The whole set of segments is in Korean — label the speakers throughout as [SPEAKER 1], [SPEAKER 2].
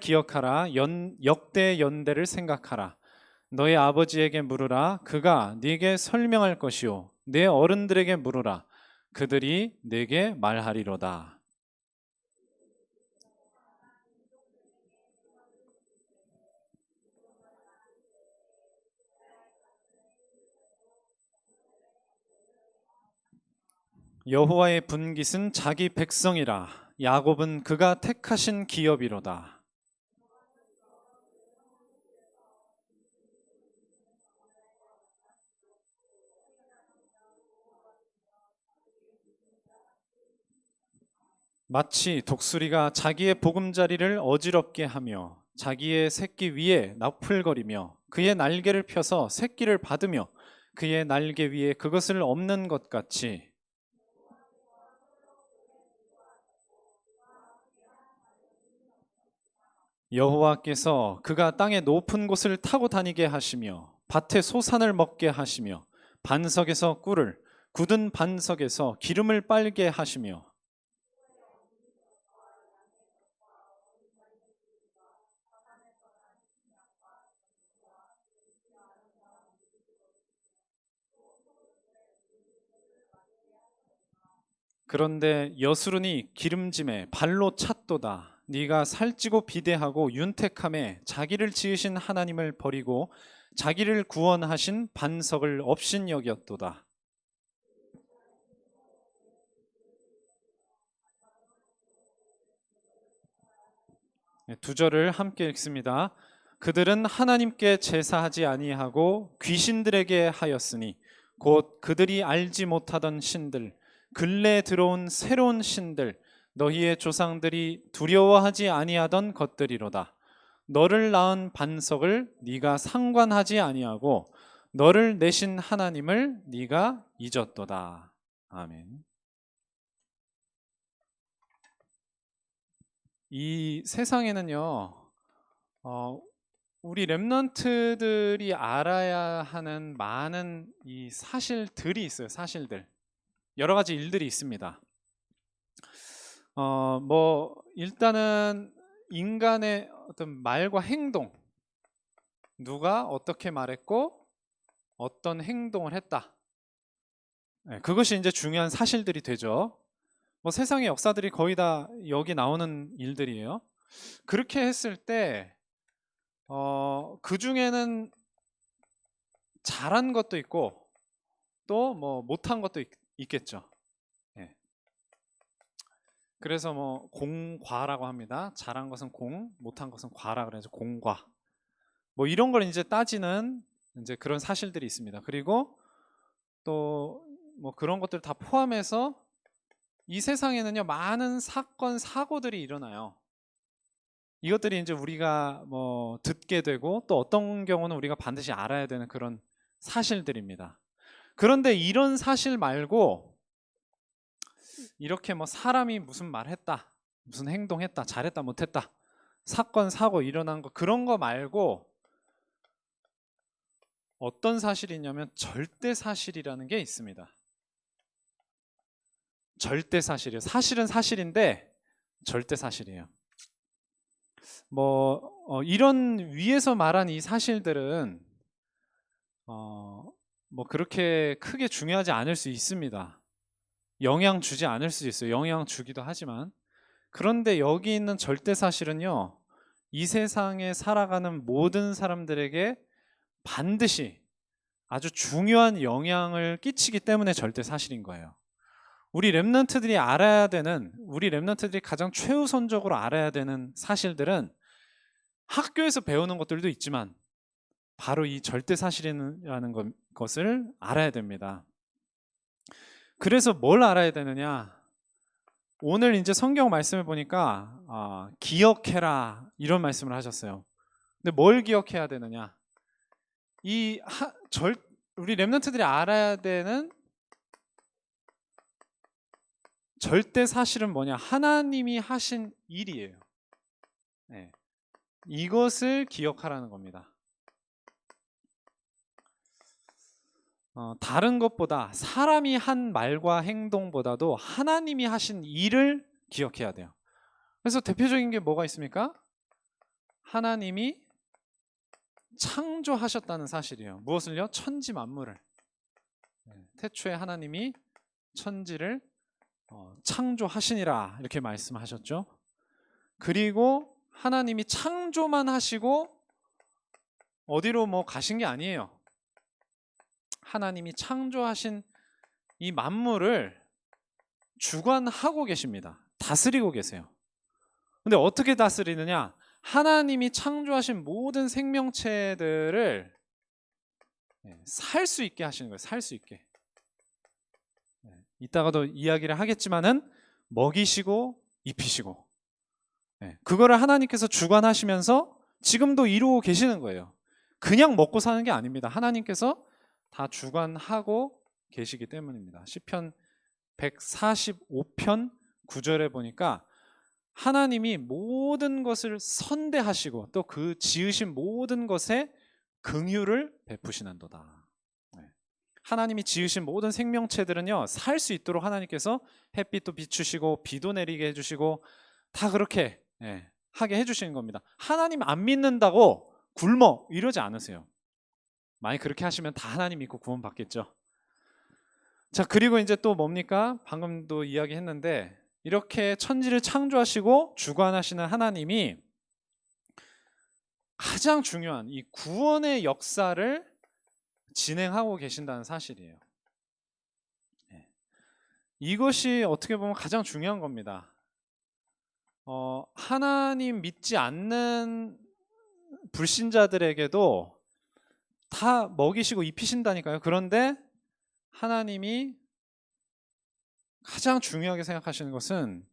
[SPEAKER 1] 기억하라. 역대 연대를 생각하라. 너희 아버지에게 물으라. 그가 네게 설명할 것이요 내 어른들에게 물으라. 그들이 네게 말하리로다. 여호와의 분깃은 자기 백성이라. 야곱은 그가 택하신 기업이로다. 마치 독수리가 자기의 보금자리를 어지럽게 하며 자기의 새끼 위에 나풀거리며 그의 날개를 펴서 새끼를 받으며 그의 날개 위에 그것을 엎는 것 같이 여호와께서 그가 땅의 높은 곳을 타고 다니게 하시며 밭에 소산을 먹게 하시며 반석에서 꿀을 굳은 반석에서 기름을 빨게 하시며 그런데 여수run이 기름짐에 발로 찼도다. 네가 살찌고 비대하고 윤택함에 자기를 지으신 하나님을 버리고 자기를 구원하신 반석을 업신여겼도다. 두 절을 함께 읽습니다. 그들은 하나님께 제사하지 아니하고 귀신들에게 하였으니 곧 그들이 알지 못하던 신들 근래 들어온 새로운 신들 너희의 조상들이 두려워하지 아니하던 것들이로다. 너를 낳은 반석을 네가 상관하지 아니하고 너를 내신 하나님을 네가 잊었도다. 아멘. 이 세상에는요, 우리 랩런트들이 알아야 하는 많은 이 사실들이 있어요. 사실들. 여러 가지 일들이 있습니다. 일단은 인간의 어떤 말과 행동, 누가 어떻게 말했고 어떤 행동을 했다. 네, 그것이 이제 중요한 사실들이 되죠. 세상의 역사들이 거의 다 여기 나오는 일들이에요. 그렇게 했을 때, 그 중에는 잘한 것도 있고 또 못한 것도 있겠죠. 예. 그래서 공과라고 합니다. 잘한 것은 공, 못한 것은 과라 그래서 공과. 이런 걸 이제 따지는 이제 그런 사실들이 있습니다. 그리고 또 그런 것들 다 포함해서 이 세상에는요 많은 사건 사고들이 일어나요. 이것들이 이제 우리가 듣게 되고 또 어떤 경우는 우리가 반드시 알아야 되는 그런 사실들입니다. 그런데 이런 사실 말고 이렇게 사람이 무슨 말 했다, 무슨 행동했다, 잘했다, 못했다, 사건, 사고 일어난 거 그런 거 말고 어떤 사실이냐면 절대 사실이라는 게 있습니다. 절대 사실이에요. 사실은 사실인데 절대 사실이에요. 이런 위에서 말한 이 사실들은 그렇게 크게 중요하지 않을 수 있습니다. 영향 주지 않을 수 있어요. 영향 주기도 하지만. 그런데 여기 있는 절대 사실은요, 이 세상에 살아가는 모든 사람들에게 반드시 아주 중요한 영향을 끼치기 때문에 절대 사실인 거예요. 우리 랩런트들이 가장 최우선적으로 알아야 되는 사실들은 학교에서 배우는 것들도 있지만 바로 이 절대 사실이라는 것을 알아야 됩니다. 그래서 뭘 알아야 되느냐? 오늘 이제 성경 말씀을 보니까 기억해라 이런 말씀을 하셨어요. 근데 뭘 기억해야 되느냐? 우리 랩런트들이 알아야 되는 절대 사실은 뭐냐? 하나님이 하신 일이에요. 네. 이것을 기억하라는 겁니다. 다른 것보다 사람이 한 말과 행동보다도 하나님이 하신 일을 기억해야 돼요. 그래서 대표적인 게 뭐가 있습니까? 하나님이 창조하셨다는 사실이에요. 무엇을요? 천지 만물을. 태초에 하나님이 천지를 창조하시니라 이렇게 말씀하셨죠. 그리고 하나님이 창조만 하시고 어디로 뭐 가신 게 아니에요. 하나님이 창조하신 이 만물을 주관하고 계십니다. 다스리고 계세요. 근데 어떻게 다스리느냐? 하나님이 창조하신 모든 생명체들을 살 수 있게 하시는 거예요. 살 수 있게. 이따가도 이야기를 하겠지만은 먹이시고 입히시고 그거를 하나님께서 주관하시면서 지금도 이루고 계시는 거예요. 그냥 먹고 사는 게 아닙니다. 하나님께서 다 주관하고 계시기 때문입니다. 시편 145편 9절에 보니까 하나님이 모든 것을 선대하시고 또 그 지으신 모든 것에 긍휼을 베푸시는도다. 하나님이 지으신 모든 생명체들은요 살 수 있도록 하나님께서 햇빛도 비추시고 비도 내리게 해주시고 다 그렇게 하게 해주시는 겁니다. 하나님 안 믿는다고 굶어 이러지 않으세요. 만약 그렇게 하시면 다 하나님 믿고 구원 받겠죠. 자, 그리고 이제 또 뭡니까? 방금도 이야기했는데 이렇게 천지를 창조하시고 주관하시는 하나님이 가장 중요한 이 구원의 역사를 진행하고 계신다는 사실이에요. 이것이 어떻게 보면 가장 중요한 겁니다. 하나님 믿지 않는 불신자들에게도 다 먹이시고 입히신다니까요. 그런데 하나님이 가장 중요하게 생각하시는 것은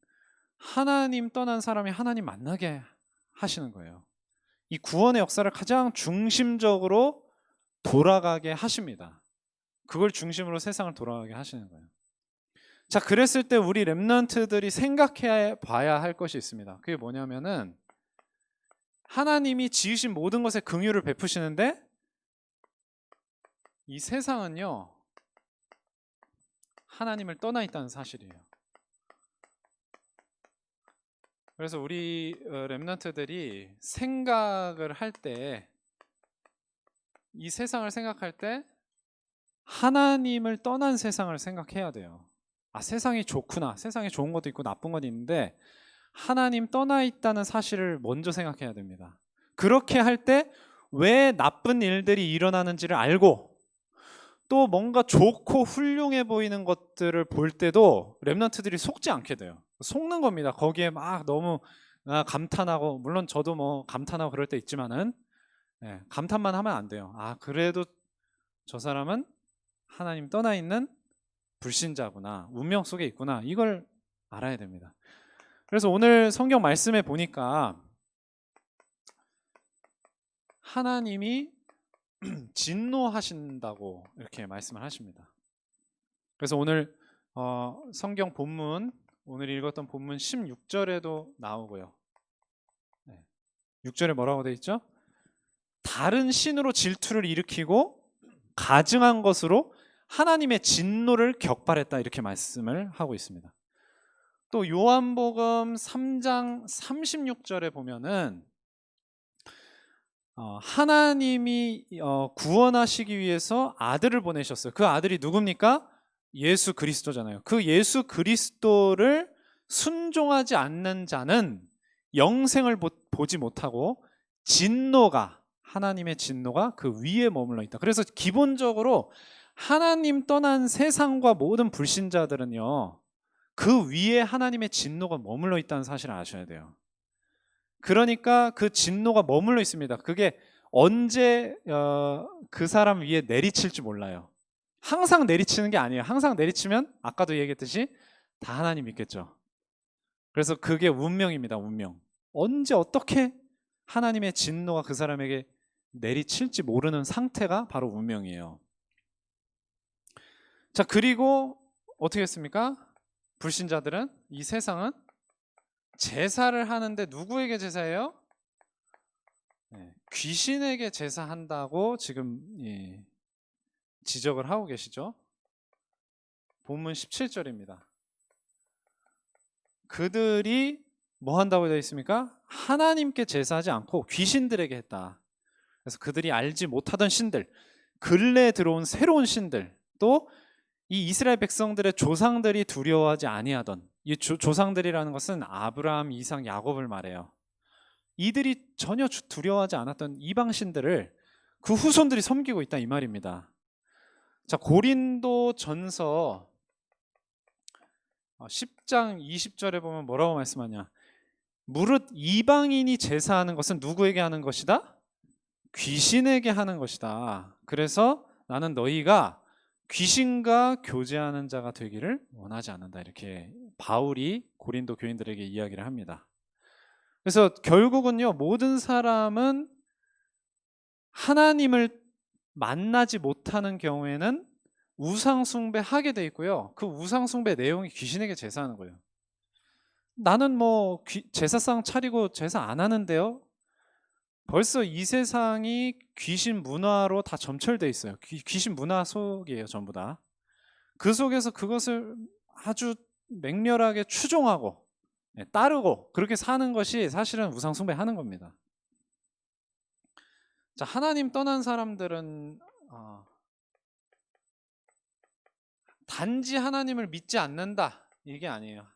[SPEAKER 1] 하나님 떠난 사람이 하나님 만나게 하시는 거예요. 이 구원의 역사를 가장 중심적으로 돌아가게 하십니다. 그걸 중심으로 세상을 돌아가게 하시는 거예요. 자, 그랬을 때 우리 렘넌트들이 생각해 봐야 할 것이 있습니다. 그게 뭐냐면은 하나님이 지으신 모든 것에 긍휼을 베푸시는데 이 세상은요 하나님을 떠나 있다는 사실이에요. 그래서 우리 렘넌트들이 생각을 할 때 이 세상을 생각할 때 하나님을 떠난 세상을 생각해야 돼요. 아, 세상이 좋구나. 세상에 좋은 것도 있고 나쁜 것도 있는데 하나님 떠나 있다는 사실을 먼저 생각해야 됩니다. 그렇게 할 때 왜 나쁜 일들이 일어나는지를 알고 또 뭔가 좋고 훌륭해 보이는 것들을 볼 때도 렘넌트들이 속지 않게 돼요. 속는 겁니다. 거기에 막 너무 감탄하고, 물론 저도 뭐 감탄하고 그럴 때 있지만은 감탄만 하면 안 돼요. 아, 그래도 저 사람은 하나님 떠나 있는 불신자구나, 운명 속에 있구나, 이걸 알아야 됩니다. 그래서 오늘 성경 말씀에 보니까 하나님이 진노하신다고 이렇게 말씀을 하십니다. 그래서 오늘 성경 본문, 오늘 읽었던 본문 16절에도 나오고요. 6절에 뭐라고 되어 있죠? 다른 신으로 질투를 일으키고 가증한 것으로 하나님의 진노를 격발했다, 이렇게 말씀을 하고 있습니다. 또 요한복음 3장 36절에 보면은 하나님이 구원하시기 위해서 아들을 보내셨어요. 그 아들이 누굽니까? 예수 그리스도잖아요. 그 예수 그리스도를 순종하지 않는 자는 영생을 보지 못하고 하나님의 진노가 그 위에 머물러 있다. 그래서 기본적으로 하나님 떠난 세상과 모든 불신자들은요, 그 위에 하나님의 진노가 머물러 있다는 사실을 아셔야 돼요. 그러니까 그 진노가 머물러 있습니다. 그게 언제 그 사람 위에 내리칠지 몰라요. 항상 내리치는 게 아니에요. 항상 내리치면 아까도 얘기했듯이 다 하나님 믿겠죠. 그래서 그게 운명입니다. 운명. 언제 어떻게 하나님의 진노가 그 사람에게 내리칠지 모르는 상태가 바로 운명이에요. 자, 그리고 어떻게 했습니까? 불신자들은, 이 세상은 제사를 하는데 누구에게 제사해요? 귀신에게 제사한다고 지금 지적을 하고 계시죠. 본문 17절입니다. 그들이 뭐 한다고 되어 있습니까? 하나님께 제사하지 않고 귀신들에게 했다. 그래서 그들이 알지 못하던 신들, 근래에 들어온 새로운 신들, 또 이 이스라엘 백성들의 조상들이 두려워하지 아니하던, 이 조상들이라는 것은 아브라함, 이삭, 야곱을 말해요. 이들이 전혀 두려워하지 않았던 이방 신들을 그 후손들이 섬기고 있다, 이 말입니다. 자, 고린도 전서 10장 20절에 보면 뭐라고 말씀하냐? 무릇 이방인이 제사하는 것은 누구에게 하는 것이다? 귀신에게 하는 것이다. 그래서 나는 너희가 귀신과 교제하는 자가 되기를 원하지 않는다. 이렇게 바울이 고린도 교인들에게 이야기를 합니다. 그래서 결국은요, 모든 사람은 하나님을 만나지 못하는 경우에는 우상숭배하게 돼 있고요. 그 우상숭배 내용이 귀신에게 제사하는 거예요. 나는 뭐 제사상 차리고 제사 안 하는데요. 벌써 이 세상이 귀신 문화로 다 점철돼 있어요. 귀신 문화 속이에요, 전부 다. 그 속에서 그것을 아주 맹렬하게 추종하고 따르고 그렇게 사는 것이 사실은 우상숭배하는 겁니다. 자, 하나님 떠난 사람들은 단지 하나님을 믿지 않는다, 이게 아니에요.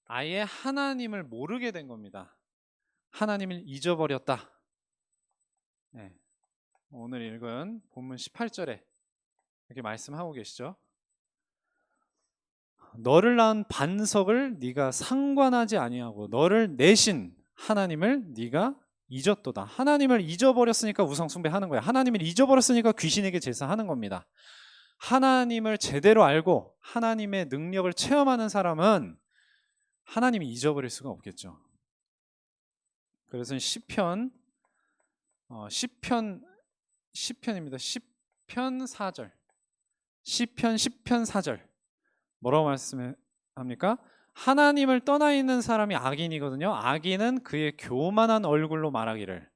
[SPEAKER 1] 아예 하나님을 모르게 된 겁니다. 하나님을 잊어버렸다. 네. 오늘 읽은 본문 18절에 이렇게 말씀하고 계시죠. 너를 낳은 반석을 네가 상관하지 아니하고 너를 내신 하나님을 네가 잊었도다. 하나님을 잊어버렸으니까 우상숭배하는 거야. 하나님을 잊어버렸으니까 귀신에게 제사하는 겁니다. 하나님을 제대로 알고 하나님의 능력을 체험하는 사람은 하나님이 잊어버릴 수가 없겠죠. 그래서 시편입니다. 시편 4절. 시편 10편 4절. 뭐라고 말씀합니까? 하나님을 떠나 있는 사람이 악인이거든요. 악인은 그의 교만한 얼굴로 말하기를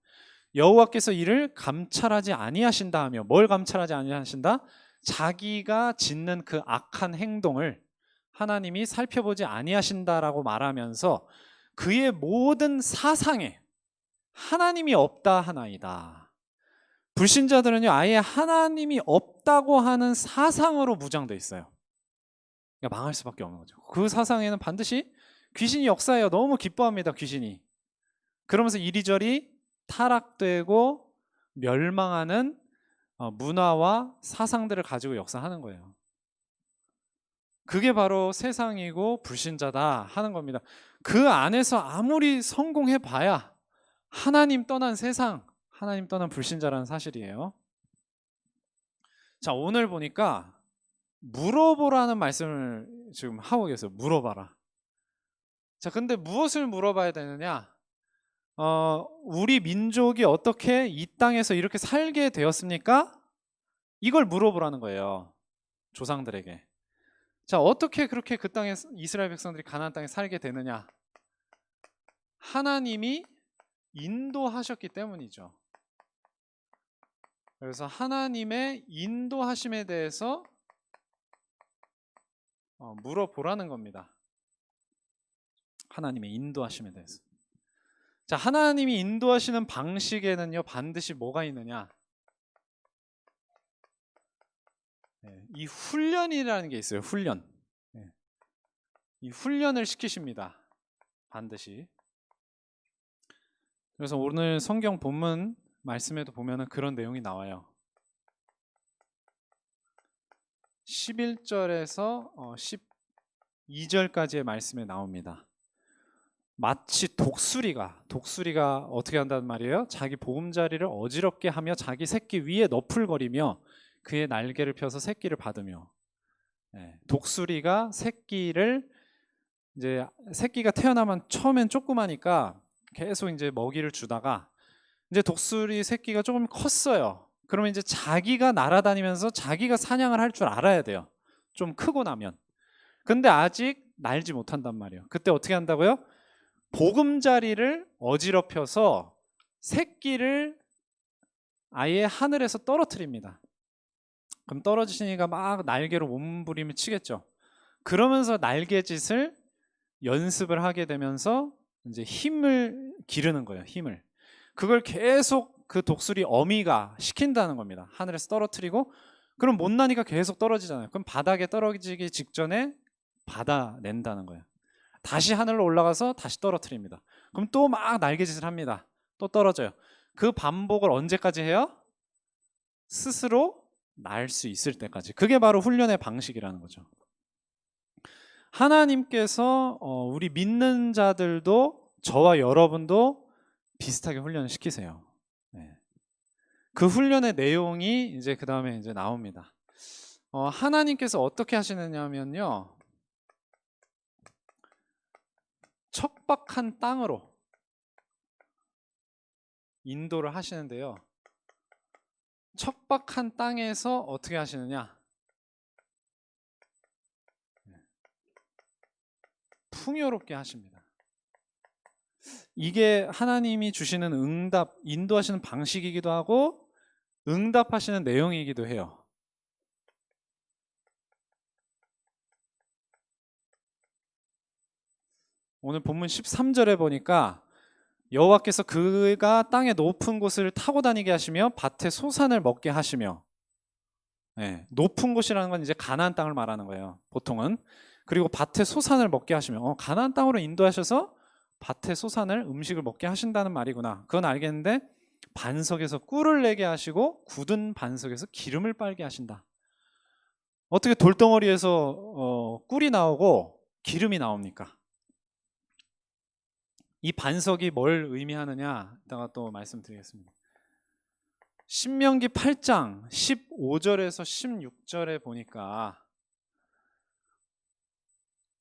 [SPEAKER 1] 여호와께서 이를 감찰하지 아니하신다 하며, 뭘 감찰하지 아니하신다? 자기가 짓는 그 악한 행동을 하나님이 살펴보지 아니하신다라고 말하면서 그의 모든 사상에 하나님이 없다 하나이다. 불신자들은요, 아예 하나님이 없다고 하는 사상으로 무장돼 있어요. 그러니까 망할 수밖에 없는 거죠. 그 사상에는 반드시 귀신이 역사해요. 너무 기뻐합니다, 귀신이. 그러면서 이리저리 타락되고 멸망하는 문화와 사상들을 가지고 역사하는 거예요. 그게 바로 세상이고 불신자다 하는 겁니다. 그 안에서 아무리 성공해봐야 하나님 떠난 세상, 하나님 떠난 불신자라는 사실이에요. 자, 오늘 보니까 물어보라는 말씀을 지금 하고 계세요. 물어봐라. 자, 근데 무엇을 물어봐야 되느냐? 우리 민족이 어떻게 이 땅에서 이렇게 살게 되었습니까? 이걸 물어보라는 거예요. 조상들에게. 자, 어떻게 그렇게 그 땅에 이스라엘 백성들이 가나안 땅에 살게 되느냐? 하나님이 인도하셨기 때문이죠. 그래서 하나님의 인도하심에 대해서 물어보라는 겁니다. 하나님의 인도하심에 대해서. 자, 하나님이 인도하시는 방식에는요, 반드시 뭐가 있느냐? 이 훈련이라는 게 있어요. 훈련. 이 훈련을 시키십니다. 반드시. 그래서 오늘 성경 본문 말씀에도 보면은 그런 내용이 나와요. 11절에서 12절까지의 말씀에 나옵니다. 마치 독수리가 어떻게 한다는 말이에요? 자기 보금자리를 어지럽게 하며 자기 새끼 위에 너풀거리며 그의 날개를 펴서 새끼를 받으며. 독수리가 새끼를 이제 새끼가 태어나면 처음엔 조그마니까 계속 이제 먹이를 주다가 이제 독수리 새끼가 조금 컸어요. 그러면 이제 자기가 날아다니면서 자기가 사냥을 할 줄 알아야 돼요. 좀 크고 나면. 근데 아직 날지 못한단 말이에요. 그때 어떻게 한다고요? 보금자리를 어지럽혀서 새끼를 아예 하늘에서 떨어뜨립니다. 그럼 떨어지시니까 막 날개로 몸부림을 치겠죠. 그러면서 날개짓을 연습을 하게 되면서 이제 힘을 기르는 거예요. 힘을. 그걸 계속 그 독수리 어미가 시킨다는 겁니다. 하늘에서 떨어뜨리고, 그럼 못나니까 계속 떨어지잖아요. 그럼 바닥에 떨어지기 직전에 받아낸다는 거예요. 다시 하늘로 올라가서 다시 떨어뜨립니다. 그럼 또 막 날개짓을 합니다. 또 떨어져요. 그 반복을 언제까지 해요? 스스로 날 수 있을 때까지. 그게 바로 훈련의 방식이라는 거죠. 하나님께서 우리 믿는 자들도, 저와 여러분도 비슷하게 훈련을 시키세요. 네. 그 훈련의 내용이 이제 그 다음에 이제 나옵니다. 하나님께서 어떻게 하시느냐면요, 척박한 땅으로 인도를 하시는데요. 척박한 땅에서 어떻게 하시느냐? 풍요롭게 하십니다. 이게 하나님이 주시는 응답, 인도하시는 방식이기도 하고 응답하시는 내용이기도 해요. 오늘 본문 13절에 보니까 여호와께서 그가 땅의 높은 곳을 타고 다니게 하시며 밭에 소산을 먹게 하시며, 네, 높은 곳이라는 건 이제 가나안 땅을 말하는 거예요, 보통은. 그리고 밭에 소산을 먹게 하시며, 가나안 땅으로 인도하셔서 밭에 소산을, 음식을 먹게 하신다는 말이구나. 그건 알겠는데 반석에서 꿀을 내게 하시고 굳은 반석에서 기름을 빨게 하신다. 어떻게 돌덩어리에서 꿀이 나오고 기름이 나옵니까? 이 반석이 뭘 의미하느냐, 이따가 또 말씀드리겠습니다. 신명기 8장 15절에서 16절에 보니까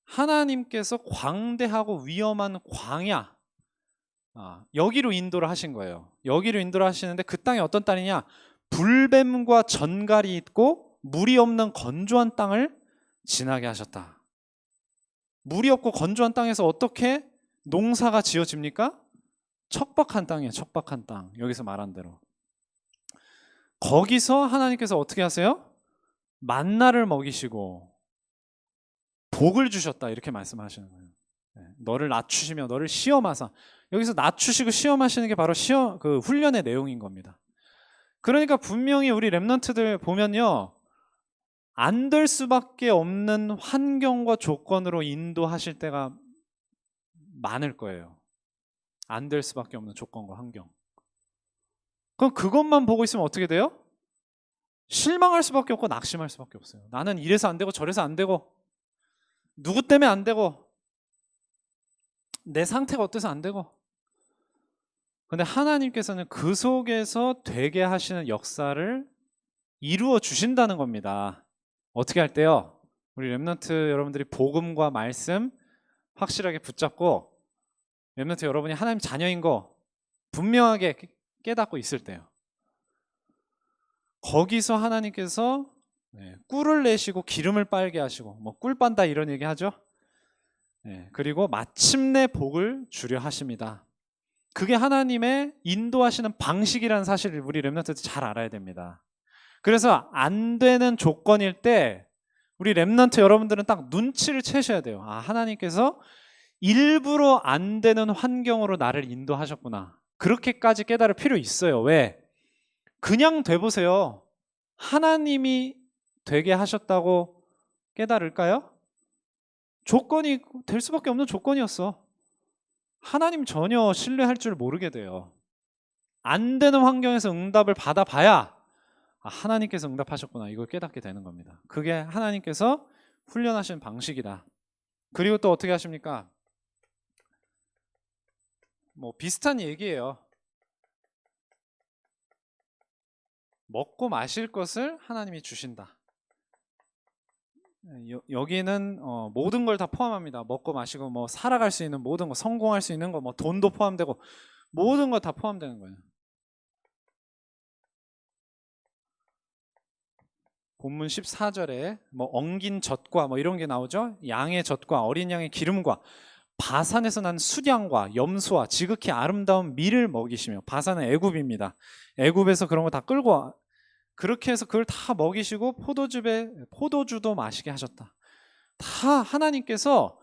[SPEAKER 1] 하나님께서 광대하고 위험한 광야, 여기로 인도를 하신 거예요. 여기로 인도를 하시는데 그 땅이 어떤 땅이냐? 불뱀과 전갈이 있고 물이 없는 건조한 땅을 지나게 하셨다. 물이 없고 건조한 땅에서 어떻게 농사가 지어집니까? 척박한 땅이에요. 척박한 땅. 여기서 말한 대로. 거기서 하나님께서 어떻게 하세요? 만나를 먹이시고 복을 주셨다, 이렇게 말씀하시는 거예요. 너를 낮추시며 너를 시험하사. 여기서 낮추시고 시험하시는 게 바로 그 훈련의 내용인 겁니다. 그러니까 분명히 우리 렘넌트들 보면요, 안 될 수밖에 없는 환경과 조건으로 인도하실 때가 많을 거예요. 안 될 수밖에 없는 조건과 환경. 그럼 그것만 보고 있으면 어떻게 돼요? 실망할 수밖에 없고 낙심할 수밖에 없어요. 나는 이래서 안 되고 저래서 안 되고 누구 때문에 안 되고 내 상태가 어때서 안 되고. 근데 하나님께서는 그 속에서 되게 하시는 역사를 이루어 주신다는 겁니다. 어떻게 할 때요? 우리 렘넌트 여러분들이 복음과 말씀 확실하게 붙잡고 렘넌트 여러분이 하나님 자녀인 거 분명하게 깨닫고 있을 때요. 거기서 하나님께서 꿀을 내시고 기름을 빨게 하시고, 뭐 꿀 빤다 이런 얘기 하죠. 그리고 마침내 복을 주려 하십니다. 그게 하나님의 인도하시는 방식이라는 사실을 우리 렘넌트들 잘 알아야 됩니다. 그래서 안 되는 조건일 때 우리 렘넌트 여러분들은 딱 눈치를 채셔야 돼요. 하나님께서 일부러 안 되는 환경으로 나를 인도하셨구나. 그렇게까지 깨달을 필요 있어요. 왜? 그냥 돼보세요. 하나님이 되게 하셨다고 깨달을까요? 조건이 될 수밖에 없는 조건이었어. 하나님 전혀 신뢰할 줄 모르게 돼요. 안 되는 환경에서 응답을 받아봐야 하나님께서 응답하셨구나, 이걸 깨닫게 되는 겁니다. 그게 하나님께서 훈련하신 방식이다. 그리고 또 어떻게 하십니까? 뭐 비슷한 얘기예요. 먹고 마실 것을 하나님이 주신다. 여기는 모든 걸 다 포함합니다. 먹고 마시고 뭐 살아갈 수 있는 모든 거, 성공할 수 있는 거, 뭐 돈도 포함되고 모든 거 다 포함되는 거예요. 본문 14절에 뭐 엉긴 젖과 뭐 이런 게 나오죠. 양의 젖과 어린 양의 기름과 바산에서 난 수량과 염소와 지극히 아름다운 밀을 먹이시며, 바산은 애굽입니다. 애굽에서 그런 거 다 끌고 그렇게 해서 그걸 다 먹이시고 포도주도 마시게 하셨다. 다 하나님께서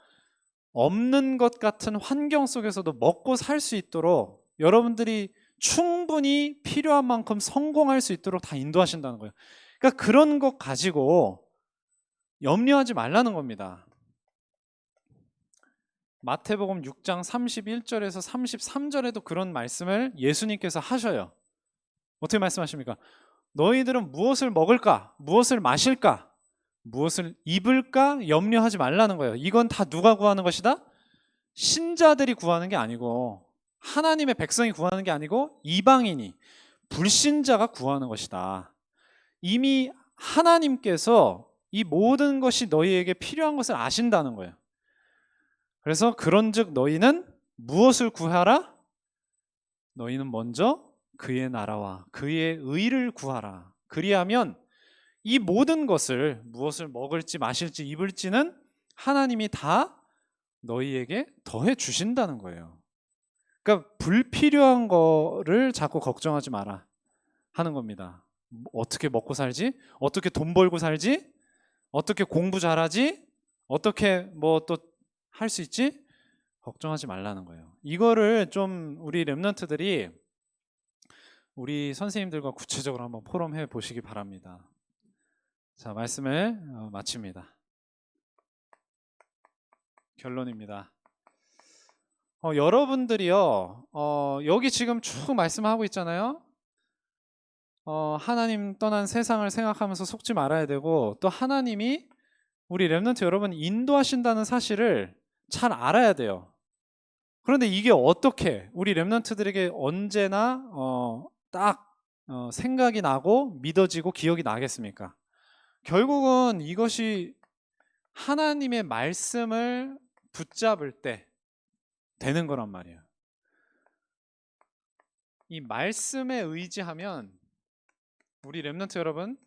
[SPEAKER 1] 없는 것 같은 환경 속에서도 먹고 살 수 있도록 여러분들이 충분히 필요한 만큼 성공할 수 있도록 다 인도하신다는 거예요. 그러니까 그런 것 가지고 염려하지 말라는 겁니다. 마태복음 6장 31절에서 33절에도 그런 말씀을 예수님께서 하셔요. 어떻게 말씀하십니까? 너희들은 무엇을 먹을까? 무엇을 마실까? 무엇을 입을까? 염려하지 말라는 거예요. 이건 다 누가 구하는 것이다? 신자들이 구하는 게 아니고, 하나님의 백성이 구하는 게 아니고 이방인이, 불신자가 구하는 것이다. 이미 하나님께서 이 모든 것이 너희에게 필요한 것을 아신다는 거예요. 그래서 그런즉 너희는 무엇을 구하라? 너희는 먼저 그의 나라와 그의 의를 구하라. 그리하면 이 모든 것을, 무엇을 먹을지 마실지 입을지는 하나님이 다 너희에게 더해 주신다는 거예요. 그러니까 불필요한 거를 자꾸 걱정하지 마라 하는 겁니다. 어떻게 먹고 살지? 어떻게 돈 벌고 살지? 어떻게 공부 잘하지? 어떻게 뭐 또 할 수 있지? 걱정하지 말라는 거예요. 이거를 좀 우리 랩런트들이 우리 선생님들과 구체적으로 한번 포럼해 보시기 바랍니다. 자, 말씀을 마칩니다. 결론입니다. 여러분들이요, 여기 지금 쭉 말씀하고 있잖아요. 하나님 떠난 세상을 생각하면서 속지 말아야 되고, 또 하나님이 우리 랩런트 여러분 인도하신다는 사실을 잘 알아야 돼요. 그런데 이게 어떻게 우리 랩런트들에게 언제나 딱 생각이 나고 믿어지고 기억이 나겠습니까? 결국은 이것이 하나님의 말씀을 붙잡을 때 되는 거란 말이에요. 이 말씀에 의지하면 우리 랩런트 여러분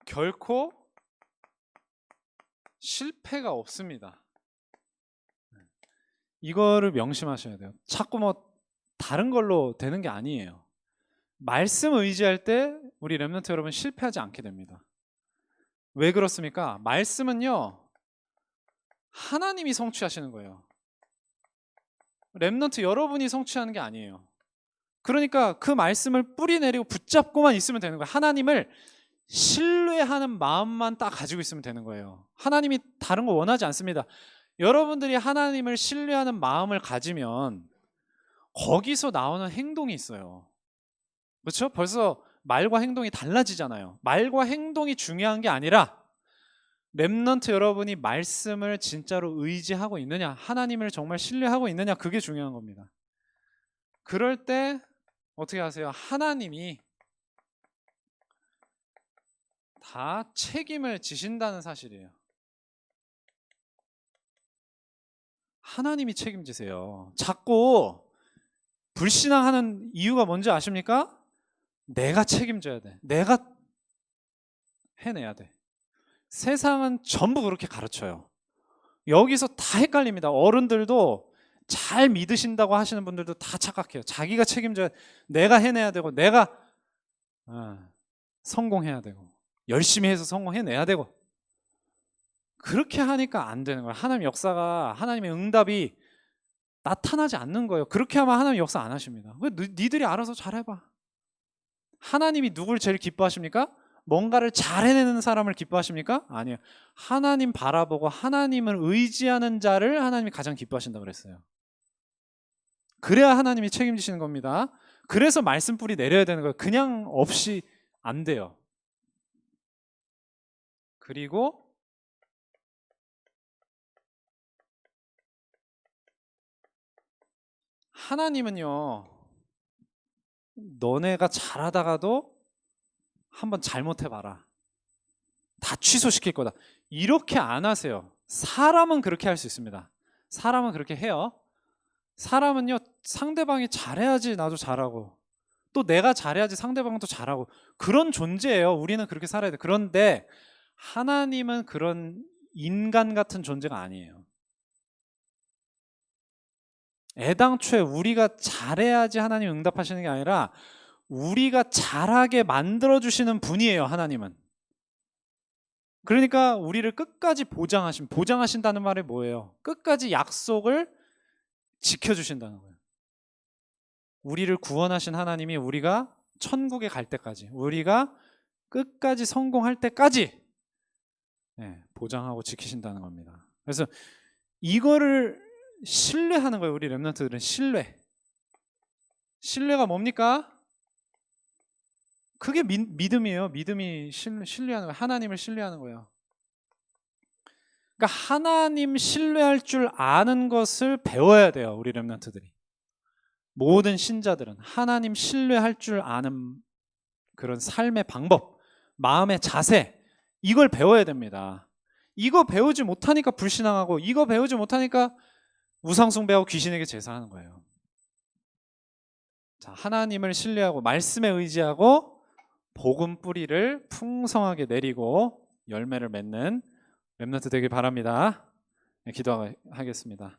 [SPEAKER 1] 결코 실패가 없습니다. 이거를 명심하셔야 돼요. 자꾸 뭐 다른 걸로 되는 게 아니에요. 말씀 의지할 때 우리 랩런트 여러분 실패하지 않게 됩니다. 왜 그렇습니까? 말씀은요, 하나님이 성취하시는 거예요. 랩런트 여러분이 성취하는 게 아니에요. 그러니까 그 말씀을 뿌리 내리고 붙잡고만 있으면 되는 거예요. 하나님을 신뢰하는 마음만 딱 가지고 있으면 되는 거예요. 하나님이 다른 거 원하지 않습니다. 여러분들이 하나님을 신뢰하는 마음을 가지면 거기서 나오는 행동이 있어요. 그렇죠? 벌써 말과 행동이 달라지잖아요. 말과 행동이 중요한 게 아니라 랩런트 여러분이 말씀을 진짜로 의지하고 있느냐, 하나님을 정말 신뢰하고 있느냐, 그게 중요한 겁니다. 그럴 때 어떻게 하세요? 하나님이 다 책임을 지신다는 사실이에요. 하나님이 책임지세요. 자꾸 불신앙하는 이유가 뭔지 아십니까? 내가 책임져야 돼. 내가 해내야 돼. 세상은 전부 그렇게 가르쳐요. 여기서 다 헷갈립니다. 어른들도 잘 믿으신다고 하시는 분들도 다 착각해요. 자기가 책임져야, 내가 해내야 되고, 내가 성공해야 되고, 열심히 해서 성공해내야 되고, 그렇게 하니까 안 되는 거예요. 하나님 역사가, 하나님의 응답이 나타나지 않는 거예요. 그렇게 하면 하나님 역사 안 하십니다. 왜 니들이 알아서 잘해봐. 하나님이 누굴 제일 기뻐하십니까? 뭔가를 잘 해내는 사람을 기뻐하십니까? 아니에요. 하나님 바라보고 하나님을 의지하는 자를 하나님이 가장 기뻐하신다고 그랬어요. 그래야 하나님이 책임지시는 겁니다. 그래서 말씀 뿌리 내려야 되는 거예요. 그냥 없이 안 돼요. 그리고 하나님은요, 너네가 잘하다가도 한번 잘못해봐라. 다 취소시킬 거다. 이렇게 안 하세요. 사람은 그렇게 할 수 있습니다. 사람은 그렇게 해요. 사람은요, 상대방이 잘해야지 나도 잘하고, 또 내가 잘해야지 상대방도 잘하고, 그런 존재예요. 우리는 그렇게 살아야 돼. 그런데 하나님은 그런 인간 같은 존재가 아니에요. 애당초에 우리가 잘해야지 하나님 응답하시는 게 아니라 우리가 잘하게 만들어주시는 분이에요. 하나님은. 그러니까 우리를 끝까지 보장하신다는 말이 뭐예요? 끝까지 약속을 지켜주신다는 거예요. 우리를 구원하신 하나님이 우리가 천국에 갈 때까지, 우리가 끝까지 성공할 때까지 보장하고 지키신다는 겁니다. 그래서 이거를 신뢰하는 거예요. 우리 렘넌트들은 신뢰가 뭡니까? 그게 믿음이에요. 믿음이 신뢰하는 거예요. 하나님을 신뢰하는 거예요. 그러니까 하나님 신뢰할 줄 아는 것을 배워야 돼요. 우리 렘넌트들이. 모든 신자들은 하나님 신뢰할 줄 아는 그런 삶의 방법, 마음의 자세, 이걸 배워야 됩니다. 이거 배우지 못하니까 불신앙하고, 이거 배우지 못하니까 우상숭배하고 귀신에게 제사하는 거예요. 자, 하나님을 신뢰하고 말씀에 의지하고 복음 뿌리를 풍성하게 내리고 열매를 맺는 렘넌트 되길 바랍니다. 기도하겠습니다.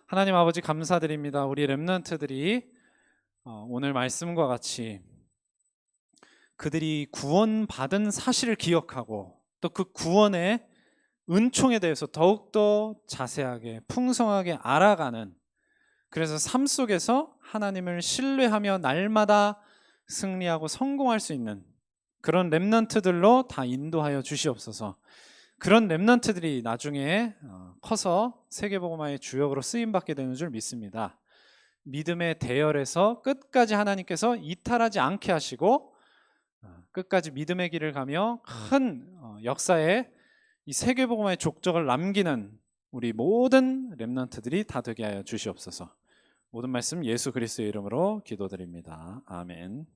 [SPEAKER 1] 하나님 아버지 감사드립니다. 우리 렘넌트들이 오늘 말씀과 같이 그들이 구원받은 사실을 기억하고 또 그 구원의 은총에 대해서 더욱더 자세하게 풍성하게 알아가는, 그래서 삶 속에서 하나님을 신뢰하며 날마다 승리하고 성공할 수 있는 그런 렘넌트들로 다 인도하여 주시옵소서. 그런 렘넌트들이 나중에 커서 세계복음화의 주역으로 쓰임받게 되는 줄 믿습니다. 믿음의 대열에서 끝까지 하나님께서 이탈하지 않게 하시고 끝까지 믿음의 길을 가며 큰 역사에 이 세계복음화의 족적을 남기는 우리 모든 렘넌트들이 다 되게 하여 주시옵소서. 모든 말씀 예수 그리스도의 이름으로 기도드립니다. 아멘.